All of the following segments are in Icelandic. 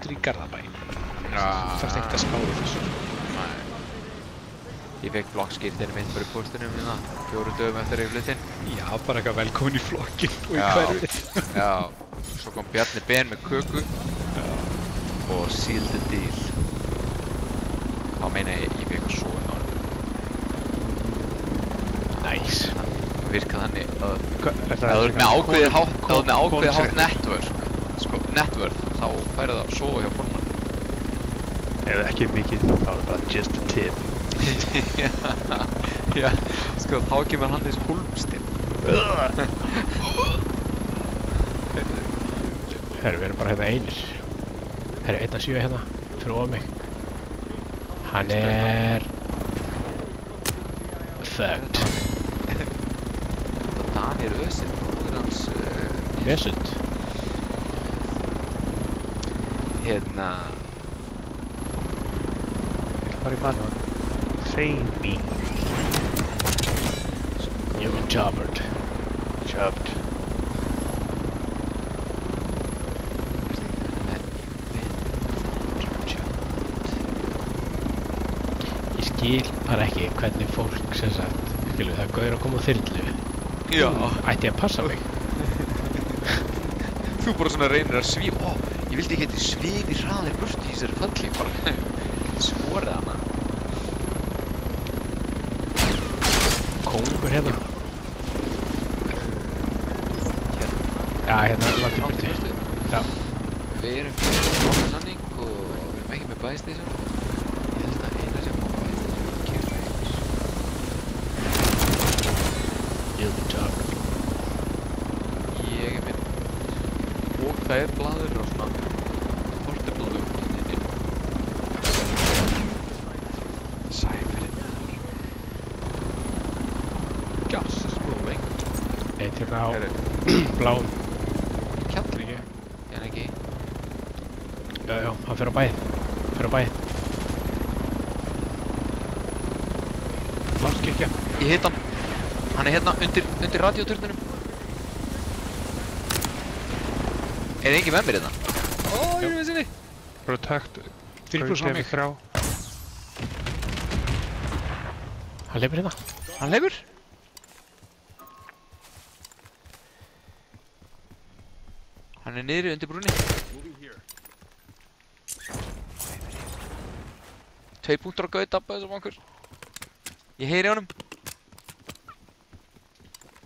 aftur í Garðabæ. Já. Það þarf ekkert að spá í þessu. Nei. Ég fekk flokkskírteini mitt bara í póstinum hérna 4 dögum eftir ég flytt inn. Já, bara eitthvað velkomin í flokkinn og í Já. hverfið. Já. Svo kom Bjarni Ben með köku og sealed the deal. Þá meina ég fekk að sofa hjá honum. Næs. Það virkaði þannig að Er ef þú ert með ákveðið hátt networth, sko, networth, þá færðu það að sofa hjá formann. Ef ekki mikið, þá er það bara just a tip. Já, sko, þá kemur hann þessi hólmstinn. Herru, við erum bara hérna einir. Herru, 1-7 hérna, fyrir ofan mig. Hann er... Thugged. Danir Ösinn, bróðir hans... Vesund. Hérna... Ég ætla bara í mann. Train me. You've been jobbed. Jobbed. Ég skil bara ekki hvernig fólk sem sagt, skilu, það er gauður að koma á þyrlu. Já. Ætti ég að passa mig? Þú bara svona reynir að svífa. Ó, ég vildi ekki svífi hraðir burt í þessari falli, bara skorið hana. Kóngur hérna. Já, hérna, langt í burtu. Já. Við erum fyrir sanning og við erum ekki með bæstísum. Ég held að eina sem má bæstísum er Kyrrheims. You've been jobbed. Ég er minn. Og það er blaður og svona portable inni. Sæfirinn þar. Gas is moving. Eitt hérna á bláum. Kjallar ekki. En ekki. Já, hann fer á bæið. Fer á bæið. Landskirkja. Ég hitt hann. Hann er hérna undir radíóturnunum. Er engin með mér hérna? Ó, ég er með sinni. Protect. 3+ á mig. Hann leifir hérna. Hann leifur. Hann er niðri undir brúnni. 2 punktur á gauð dabbaði sem okkur. Ég heyri honum.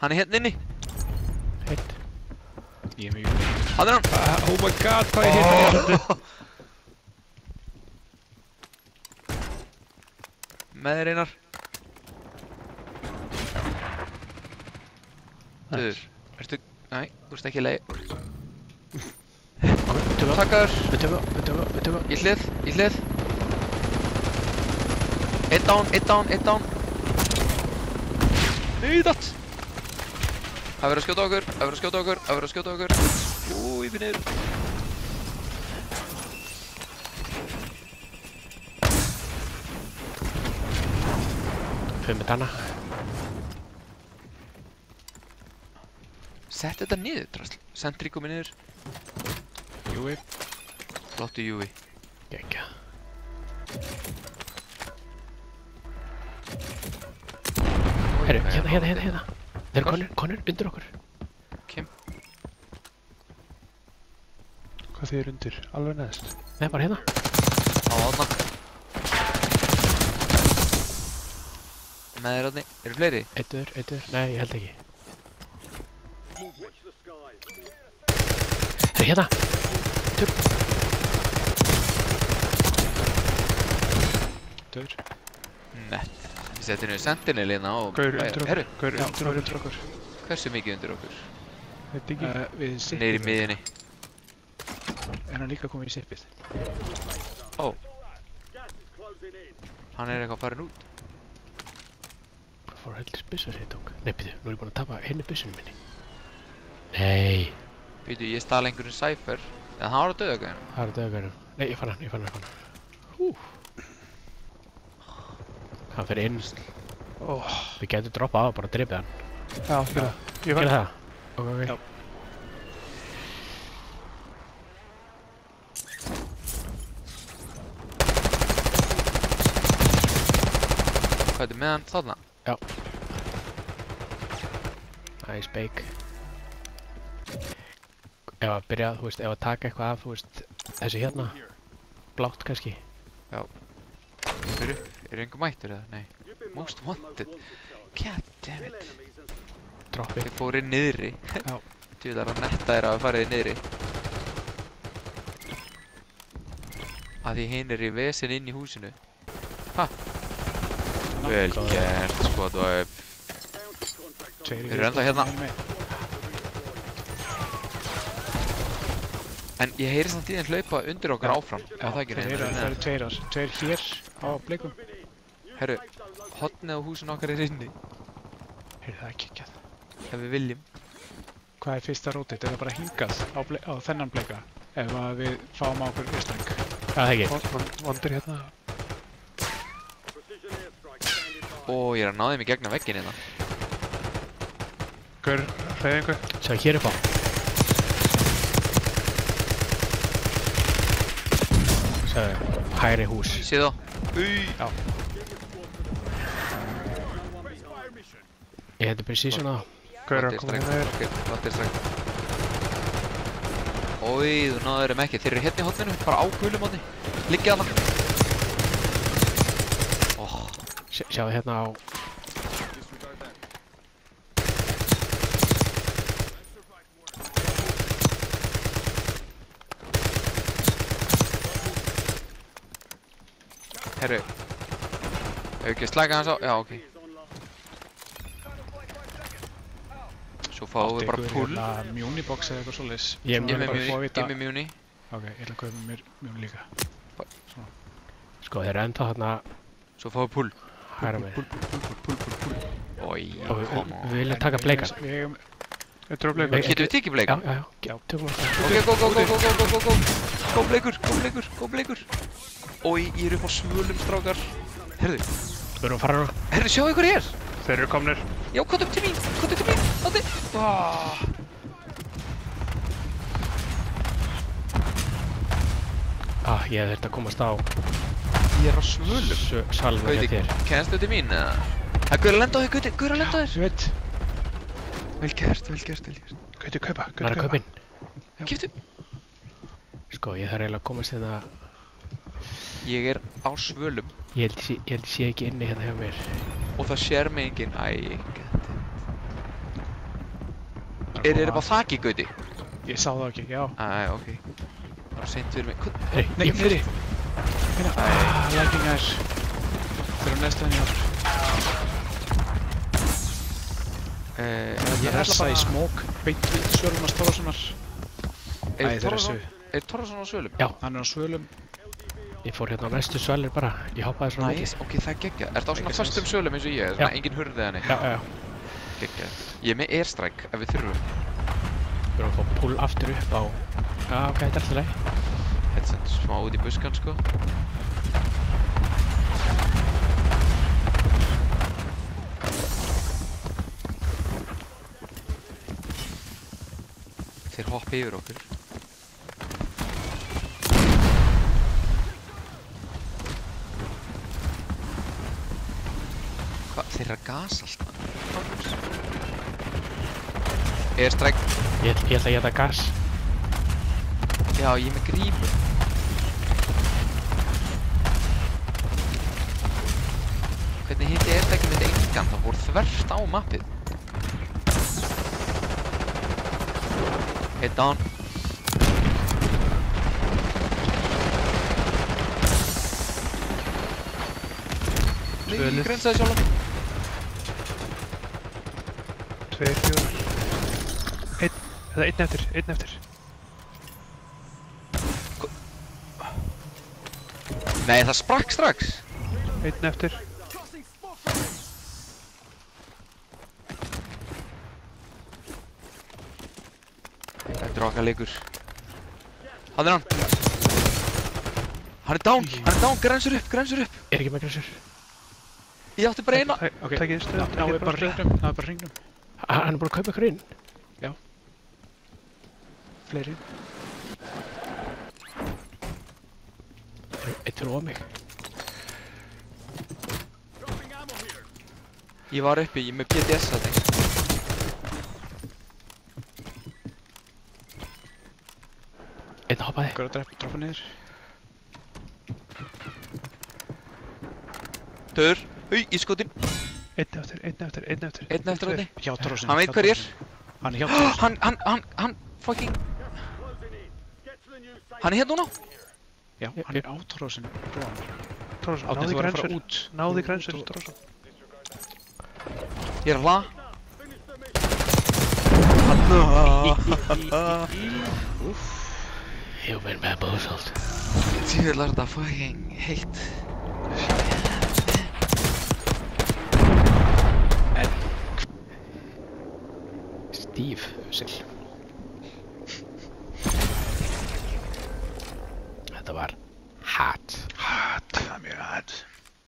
Hann er hérna inni. Heitt. Ég er með júli. Hann er hann. Oh my god, hvað ég hitt hann. Með þér Einar. Duður, ertu... Nei, þú ert ekki leið. Takkaður. Veitum Í hlið. Einn down. Nei, datt. Það verður að skjóta okkur. Ú, ég finn niður. Fyrir með tanna. Sett þetta niður, drasl. Sentri komið niður. Júi. Láttu Júi. Gekka. Herru, hérna. Þeir eru konur undir okkur. Kim. Hvað þið eru undir? Alveg neðst? Nei, bara hérna. Á átna. Með þér átni. Eru fleiri? Eittur. Nei, ég held ekki. Herru, hérna. Dör. Nett. Við setjum niður sentinel hérna og... Gaur undir okkur. okkur. Hversu mikið undir okkur? Veit ekki. Við sippið. Neyri í miðjunni. Er hann líka komið í sippið? Ó. Hann er eitthvað farin út. Hvað fór heldur byssu sem ég tók? Nei, býtu, nú er ég búinn að tapa henni byssunum minni. Nei. Býtu, ég stál einhverjum Cypher. En hann var á dauðagæðinu. Það er dauðagæðinu. Nei, ég fann hann. Hú. Hann fer inn. Við getum droppað á og bara drepið hann. Já, fyrir það. Gera það? Ok. Já. Hvað er með hann þarna? Já. Nice bake. Ef að byrja, þú veist, ef að taka eitthvað af, þú veist, þessi hérna. Blátt kannski. Já. Fyrir, er einhver mættur eða? Nei. Most wanted. God damn it. Droppi. Þið fóru niðri. Já. Djúðar að netta þér að farið niðri. Að því hinn er í vesen inn í húsinu. Ha! Vel gert, squad wipe. Þeir eru ennþá hérna. En ég heyri samt í þeim hlaupa undir okkar áfram. Já, það ekki reyna. Það eru tveir hér á blikum. Herru, hotnið á húsinu okkar er inni. Heyrðu það ekki ekki. Ef við viljum. Hvað er fyrsta rótið? Er það bara hingað á þennan blika? Ef að við fáum á okkur vistang. Það ekki. Vondur hérna. Ó, ég er að ná þeim í gegna vegginn hérna. Gaur, hreyfingu. Sjá, hér upp á. Sjáðu, hægri hús. Séð þá. Já. Ég heiti Precision á. Gaur að koma með þér. Láttir stræk. Ói, þú náður þeim ekki. Þeir eru hérna í hotninu, bara á gulum hotni. Liggið að það. Sjáðu hérna á. Herru. Hefur ekki slækað hans á? Já, ok. Svo fáum við bara pull. Mjúnibox eða eitthvað svoleiðis. Ég er með mjúni. Ok, ég ætla að kaupa mér mjúni líka. Svona. Sko, þeir eru ennþá þarna. Svo fáum við pull. Hæra með. Pull. Ói, come on. Við viljum taka bleikan. Við dróðum bleikan. Getum við tekið bleikan? Já, tökum við það. Ok, go bleikur. Ói, ég er upp á svölum, strákar. Herðu. Við erum að fara núna. Herðu, sjáu ykkur hér. Þeir eru komnir. Já, komdu til mín. Átti. Ég hef þurft að komast á. Ég er á svölum. Salva hjá þér. Kennstu til mín, eða? Það er gaur að lenda á þér, gaur að lenda á þér. Ég veit. Vel gert. Gauti kaupa. Það er að kaupin. Keyptu. Sko, ég þarf eiginlega að komast hérna. Ég er á svölum. Ég held sé ekki inni hérna hjá mér. Og það sér mig enginn. Er þér upp á þaki, Gauti? Ég sá það ekki, já. Ok. Það var seint fyrir mig. Nei, fyrir. Lækingar. Þeir eru næstu henni áttur. Ég ressa í smók. Beint við svölum að Tórasonar. Er Tórason á svölum? Já, hann er á svölum. Ég fór hérna á næstu svalir bara. Ég hoppaði svona mikið. Ok, það er geggjað. Ertu á svona föstum svölum eins og ég? Svona engin hurð eða neitt? Já. Geggjað. Ég er með airstrike ef við þurfum. Við erum að fá pull aftur upp á. Já, ok, þetta er alltaf leið. Þetta er smá út í buskan, sko. Þeir hoppa yfir okkur. Hvað? Þeir eru að gasa alltaf. Airstrike. Ég ætla að geta gas. Já, ég er með grímu. Hvernig hitti airstrike með engan? Það voru þvert á mappið. Hit down. Nei, grensaði sjálf. 2, 4. Einn eftir. Nei, það sprakk strax. Einn eftir. Þetta er okkar leikur. Hann er hann. Hann er down, grensur upp. Er ekki með grensur? Ég átti bara eina. Ok, það er bara hringnum. Hann er búinn að kaupa ykkur inn. Já. Fleiri. Eitt fyrir of mig. Ég var uppi, ég með PTS að þeim. Einn hoppaði. Hver að droppa niður? Döður, hau, í skotin. Einn eftir. Einn eftir átni. Hjá Trósin. Hann veit hver ég er. Hann er hjá Trósin. Hann fucking... Hann er hérna núna. Já, hann er á Trósin. Tróðsson, Átni, náðu þú í var að fara grensur. út. Náðu í grensur, Tróðsson. Ég er að hlaða. You've been bamboozled. Tjóðlega er þetta fucking heitt. Steve Usil. Þetta var hot.